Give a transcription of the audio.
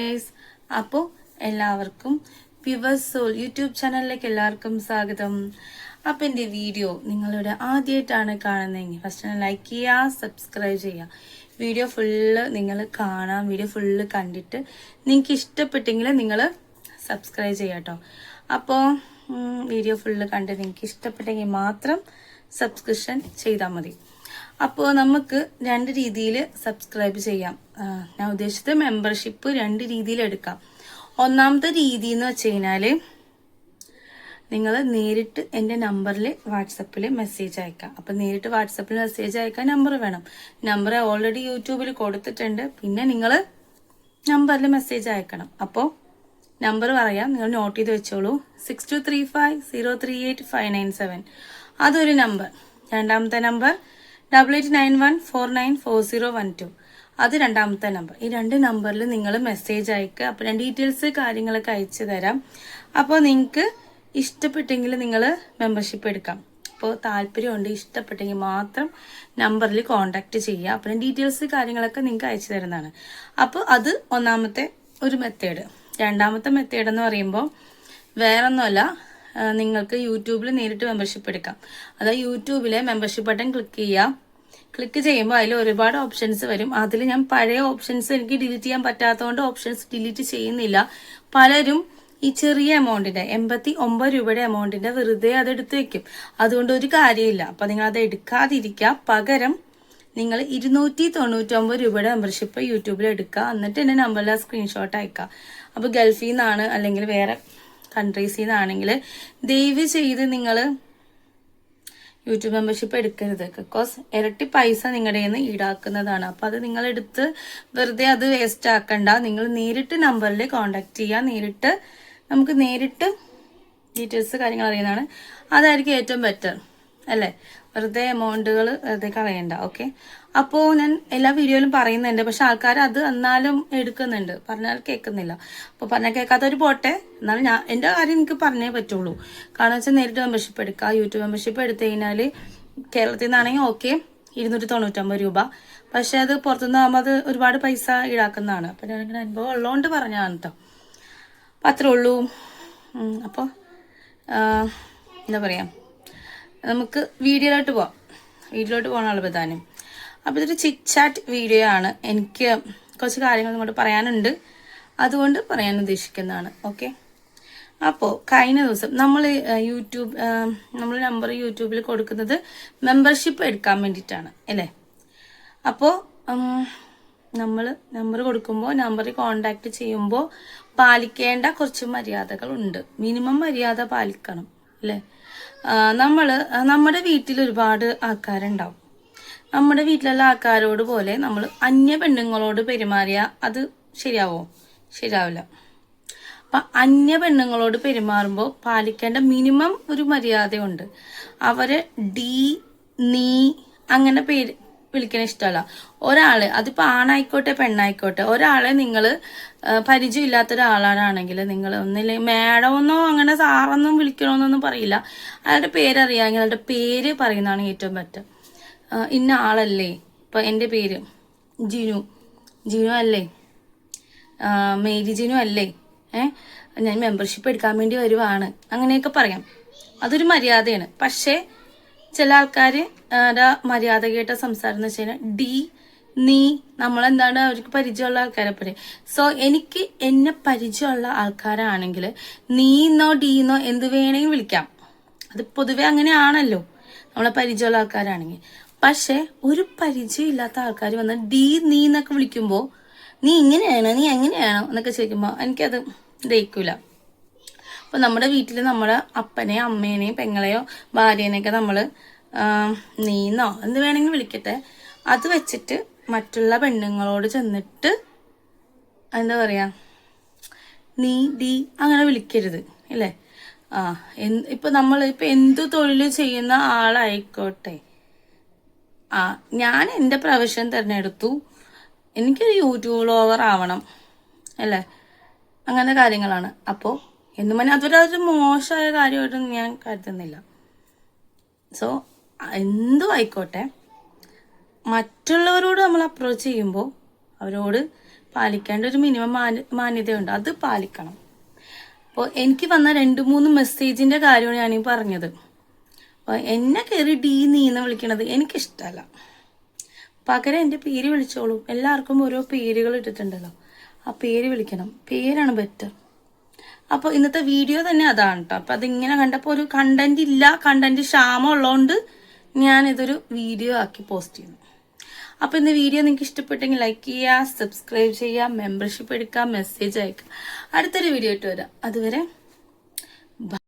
Guys, അപ്പോൾ എല്ലാവർക്കും pure soul YouTube ചാനലിലേക്ക് എല്ലാവർക്കും സ്വാഗതം. അപ്പം എൻ്റെ വീഡിയോ നിങ്ങളിവിടെ ആദ്യമായിട്ടാണ് കാണുന്നതെങ്കിൽ ഫസ്റ്റ് ലൈക്ക് ചെയ്യുക, സബ്സ്ക്രൈബ് ചെയ്യുക. വീഡിയോ ഫുള്ള് നിങ്ങൾ കാണാം. വീഡിയോ ഫുള്ള് കണ്ടിട്ട് നിങ്ങൾക്ക് ഇഷ്ടപ്പെട്ടെങ്കിൽ നിങ്ങൾ സബ്സ്ക്രൈബ് ചെയ്യാം കേട്ടോ. അപ്പോൾ വീഡിയോ ഫുള്ള് കണ്ട് നിങ്ങൾക്ക് ഇഷ്ടപ്പെട്ടെങ്കിൽ മാത്രം സബ്സ്ക്രിപ്ഷൻ ചെയ്താൽ മതി. അപ്പോൾ നമുക്ക് രണ്ട് രീതിയിൽ സബ്സ്ക്രൈബ് ചെയ്യാം. ഞാൻ ഉദ്ദേശിച്ചത് മെമ്പർഷിപ്പ് രണ്ട് രീതിയിൽ എടുക്കാം. ഒന്നാമത്തെ രീതി എന്ന് വെച്ച് കഴിഞ്ഞാൽ നിങ്ങൾ നേരിട്ട് എൻ്റെ നമ്പറിൽ വാട്സപ്പിൽ മെസ്സേജ് അയക്കാം. അപ്പം നേരിട്ട് വാട്സപ്പിൽ മെസ്സേജ് അയക്കാൻ നമ്പർ വേണം. നമ്പർ ഓൾറെഡി യൂട്യൂബിൽ കൊടുത്തിട്ടുണ്ട്. പിന്നെ നിങ്ങൾ നമ്പറിൽ മെസ്സേജ് അയക്കണം. അപ്പോൾ നമ്പർ പറയാം, നിങ്ങൾ നോട്ട് ചെയ്ത് വെച്ചോളൂ. 6235038597 അതൊരു നമ്പർ. രണ്ടാമത്തെ നമ്പർ 8891494012 അത് രണ്ടാമത്തെ നമ്പർ. ഈ രണ്ട് നമ്പറിൽ നിങ്ങൾ മെസ്സേജ് അയക്കുക. അപ്പോൾ ഞാൻ ഡീറ്റെയിൽസ് കാര്യങ്ങളൊക്കെ അയച്ചു തരാം. അപ്പോൾ നിങ്ങൾക്ക് ഇഷ്ടപ്പെട്ടെങ്കിൽ നിങ്ങൾ മെമ്പർഷിപ്പ് എടുക്കാം. അപ്പോൾ താല്പര്യമുണ്ട്, ഇഷ്ടപ്പെട്ടെങ്കിൽ മാത്രം നമ്പറിൽ കോൺടാക്ട് ചെയ്യുക. അപ്പോൾ ഞാൻ ഡീറ്റെയിൽസ് കാര്യങ്ങളൊക്കെ നിങ്ങൾക്ക് അയച്ചു തരുന്നതാണ്. അപ്പോൾ അത് ഒന്നാമത്തെ ഒരു മെത്തേഡ്. രണ്ടാമത്തെ മെത്തേഡ് എന്ന് പറയുമ്പോൾ വേറൊന്നുമല്ല, നിങ്ങൾക്ക് യൂട്യൂബിൽ നേരിട്ട് മെമ്പർഷിപ്പ് എടുക്കാം. അതായത് യൂട്യൂബിലെ മെമ്പർഷിപ്പ് ബട്ടൺ ക്ലിക്ക് ചെയ്യുക. ക്ലിക്ക് ചെയ്യുമ്പോൾ അതിൽ ഒരുപാട് ഓപ്ഷൻസ് വരും. അതിൽ ഞാൻ പഴയ ഓപ്ഷൻസ് എനിക്ക് ഡിലീറ്റ് ചെയ്യാൻ പറ്റാത്തതുകൊണ്ട് ഓപ്ഷൻസ് ഡിലീറ്റ് ചെയ്യുന്നില്ല. പലരും ഈ ചെറിയ എമൗണ്ടിന്റെ 89 രൂപയുടെ എമൗണ്ടിന്റെ വെറുതെ അത് എടുത്തു വെക്കും. അതുകൊണ്ട് ഒരു കാര്യമില്ല. അപ്പൊ നിങ്ങൾ അത് എടുക്കാതിരിക്കുക. പകരം നിങ്ങൾ 299 രൂപയുടെ മെമ്പർഷിപ്പ് യൂട്യൂബിൽ എടുക്കുക. എന്നിട്ട് എന്റെ നമ്പറിൽ സ്ക്രീൻഷോട്ട് അയക്കുക. അപ്പൊ ഗൾഫിൽ നിന്നാണ് അല്ലെങ്കിൽ വേറെ കൺട്രീസിൽ നിന്നാണെങ്കിൽ ദയവ് ചെയ്ത് നിങ്ങൾ യൂട്യൂബ് മെമ്പർഷിപ്പ് എടുക്കരുത്. ബിക്കോസ് ഇരട്ടി പൈസ നിങ്ങളുടെ കയ്യിൽ നിന്ന് ഈടാക്കുന്നതാണ്. അപ്പം അത് നിങ്ങളെടുത്ത് വെറുതെ അത് വേസ്റ്റ് ആക്കണ്ട. നിങ്ങൾ നേരിട്ട് നമ്പറിൽ കോൺടാക്ട് ചെയ്യുക. നേരിട്ട് നമുക്ക് നേരിട്ട് ഡീറ്റെയിൽസ് കാര്യങ്ങൾ അറിയുന്നതാണ്. അതായിരിക്കും ഏറ്റവും ബെറ്റർ അല്ലേ? വെറുതെ എമൗണ്ടുകൾ വെറുതെ കളയണ്ട. ഓക്കെ, അപ്പോൾ ഞാൻ എല്ലാ വീഡിയോയിലും പറയുന്നുണ്ട്. പക്ഷെ ആൾക്കാർ അത് എന്നാലും എടുക്കുന്നുണ്ട്, പറഞ്ഞാൽ കേൾക്കുന്നില്ല. അപ്പോൾ പറഞ്ഞാൽ കേൾക്കാത്തവർ പോട്ടെ. എന്നാലും ഞാൻ എൻ്റെ കാര്യം എനിക്ക് പറഞ്ഞേ പറ്റുള്ളൂ. കാരണം വെച്ചാൽ നേരിട്ട് മെമ്പർഷിപ്പ് എടുക്കുക. യൂട്യൂബ് മെമ്പർഷിപ്പ് എടുത്തു കഴിഞ്ഞാൽ കേരളത്തിൽ നിന്നാണെങ്കിൽ ഓക്കെ 299 രൂപ. പക്ഷെ അത് പുറത്തുനിന്ന് ആകുമ്പോൾ അത് ഒരുപാട് പൈസ ഈടാക്കുന്നതാണ്. അപ്പം ഞാനിങ്ങനെ അനുഭവം ഉള്ളതുകൊണ്ട് പറഞ്ഞതാണ് കേട്ടോ. അപ്പം അത്രേ ഉള്ളൂ. അപ്പോൾ എന്താ പറയുക, നമുക്ക് വീഡിയോയിലോട്ട് പോവാം. വീഡിയോയിലോട്ട് പോകാനുള്ള പ്രധാനം. അപ്പോൾ ഇതൊരു ചിറ്റ് ചാറ്റ് വീഡിയോ ആണ്. എനിക്ക് കുറച്ച് കാര്യങ്ങൾ ഇങ്ങോട്ട് പറയാനുണ്ട്, അതുകൊണ്ട് പറയാൻ ഉദ്ദേശിക്കുന്നതാണ്. ഓക്കെ, അപ്പോൾ കഴിഞ്ഞ ദിവസം നമ്മൾ നമ്പർ യൂട്യൂബിൽ കൊടുക്കുന്നത് മെമ്പർഷിപ്പ് എടുക്കാൻ വേണ്ടിയിട്ടാണ് അല്ലേ? അപ്പോൾ നമ്മൾ നമ്പർ കൊടുക്കുമ്പോൾ നമ്പറിൽ കോണ്ടാക്ട് ചെയ്യുമ്പോൾ പാലിക്കേണ്ട കുറച്ച് മര്യാദകളുണ്ട്. മിനിമം മര്യാദ പാലിക്കണം അല്ലേ? നമ്മുടെ വീട്ടിൽ ഒരുപാട് ആൾക്കാരുണ്ടാവും. നമ്മുടെ വീട്ടിലുള്ള ആൾക്കാരോട് പോലെ നമ്മൾ അന്യ പെണ്ണുങ്ങളോട് പെരുമാറിയ അത് ശരിയാവോ? ശരിയാവില്ല. അപ്പം അന്യ പെണ്ണുങ്ങളോട് പെരുമാറുമ്പോൾ പാലിക്കേണ്ട മിനിമം ഒരു മര്യാദയുണ്ട്. അവരെ നീ അങ്ങനെ പേര് വിളിക്കാൻ ഇഷ്ടമല്ല. ഒരാള്, അതിപ്പോൾ ആണായിക്കോട്ടെ പെണ്ണായിക്കോട്ടെ, ഒരാളെ നിങ്ങൾ പരിചയമില്ലാത്ത ഒരാളാണെങ്കിൽ നിങ്ങൾ ഒന്നില്ലെങ്കിൽ മാഡമെന്നോ അങ്ങനെ സാറെന്നോ വിളിക്കണമെന്നൊന്നും പറയില്ല. അയാളുടെ പേരറിയാമെങ്കിൽ അയാളുടെ പേര് പറയുന്നതാണ് ഏറ്റവും ബെറ്റർ. ഇന്ന ആളല്ലേ, ഇപ്പം എൻ്റെ പേര് ജിനു അല്ലേ, മേരി ജിനു അല്ലേ, ഞാൻ മെമ്പർഷിപ്പ് എടുക്കാൻ വേണ്ടി വരുവാണ്, അങ്ങനെയൊക്കെ പറയാം. അതൊരു മര്യാദയാണ്. പക്ഷേ ചില ആൾക്കാർ മര്യാദ കേട്ട സംസാരം എന്ന് വെച്ച് കഴിഞ്ഞാൽ നീ നമ്മളെന്താണ് അവർക്ക് പരിചയമുള്ള ആൾക്കാരെ പോലെ. സോ എനിക്ക് എന്നെ പരിചയമുള്ള ആൾക്കാരാണെങ്കിൽ നീന്നോ ഡീന്നോ എന്ത് വേണമെങ്കിലും വിളിക്കാം. അത് പൊതുവെ അങ്ങനെയാണല്ലോ നമ്മളെ പരിചയമുള്ള ആൾക്കാരാണെങ്കിൽ. പക്ഷെ ഒരു പരിചയം ഇല്ലാത്ത ആൾക്കാർ വന്ന് നീ എന്നൊക്കെ വിളിക്കുമ്പോൾ നീ ഇങ്ങനെയാണോ നീ എങ്ങനെയാണോ എന്നൊക്കെ ചോദിക്കുമ്പോൾ എനിക്കത് ദഹിക്കൂല. അപ്പോൾ നമ്മുടെ വീട്ടിൽ നമ്മുടെ അപ്പനെയോ അമ്മേനെയോ പെങ്ങളെയോ ഭാര്യേനെയൊക്കെ നമ്മൾ നീന്നോ എന്ത് വേണമെങ്കിലും വിളിക്കട്ടെ. അത് വെച്ചിട്ട് മറ്റുള്ള പെണ്ണുങ്ങളോട് ചെന്നിട്ട് എന്താ പറയുക, നീ അങ്ങനെ വിളിക്കരുത് അല്ലേ? ഇപ്പം നമ്മളിപ്പോൾ എന്തു തൊഴിൽ ചെയ്യുന്ന ആളായിക്കോട്ടെ, ഞാൻ എൻ്റെ പ്രൊഫഷൻ തിരഞ്ഞെടുത്തു, എനിക്കൊരു യൂട്യൂബ് വ്ളോഗർ ആവണം അല്ലേ, അങ്ങനെ കാര്യങ്ങളാണ്. അപ്പോൾ എന്നും പറഞ്ഞാൽ അതൊരു മോശമായ കാര്യമായിട്ടൊന്നും ഞാൻ കരുതുന്നില്ല. സോ എന്തും ആയിക്കോട്ടെ, മറ്റുള്ളവരോട് നമ്മൾ അപ്രോച്ച് ചെയ്യുമ്പോൾ അവരോട് പാലിക്കേണ്ട ഒരു മിനിമം മാന്യതയുണ്ട്, അത് പാലിക്കണം. അപ്പോൾ എനിക്ക് വന്ന 2-3 മെസ്സേജിന്റെ കാര്യമാണ് ഞാനീ പറഞ്ഞത്. അപ്പോൾ എന്നെ കയറി നീന്ന് വിളിക്കണത് എനിക്കിഷ്ടമല്ല. പകരം എൻ്റെ പേര് വിളിച്ചോളൂ. എല്ലാവർക്കും ഓരോ പേരുകൾ ഇട്ടിട്ടുണ്ടല്ലോ, ആ പേര് വിളിക്കണം. പേരാണ് ബെറ്റർ. അപ്പോൾ ഇന്നത്തെ വീഡിയോ തന്നെ അതാണ് കേട്ടോ. അപ്പം അതിങ്ങനെ കണ്ടപ്പോൾ ഒരു കണ്ടന്റ് ഇല്ല, കണ്ടന്റ് ക്ഷാമം ഉള്ളതുകൊണ്ട് ഞാനിതൊരു വീഡിയോ ആക്കി പോസ്റ്റ് ചെയ്യുന്നു. അപ്പോൾ ഇന്ന് വീഡിയോ നിങ്ങൾക്ക് ഇഷ്ടപ്പെട്ടെങ്കിൽ ലൈക്ക് ചെയ്യുക, സബ്സ്ക്രൈബ് ചെയ്യുക, മെമ്പർഷിപ്പ് എടുക്കുക, മെസ്സേജ് അയക്കുക. അടുത്തൊരു വീഡിയോ ആയിട്ട് വരാം. അതുവരെ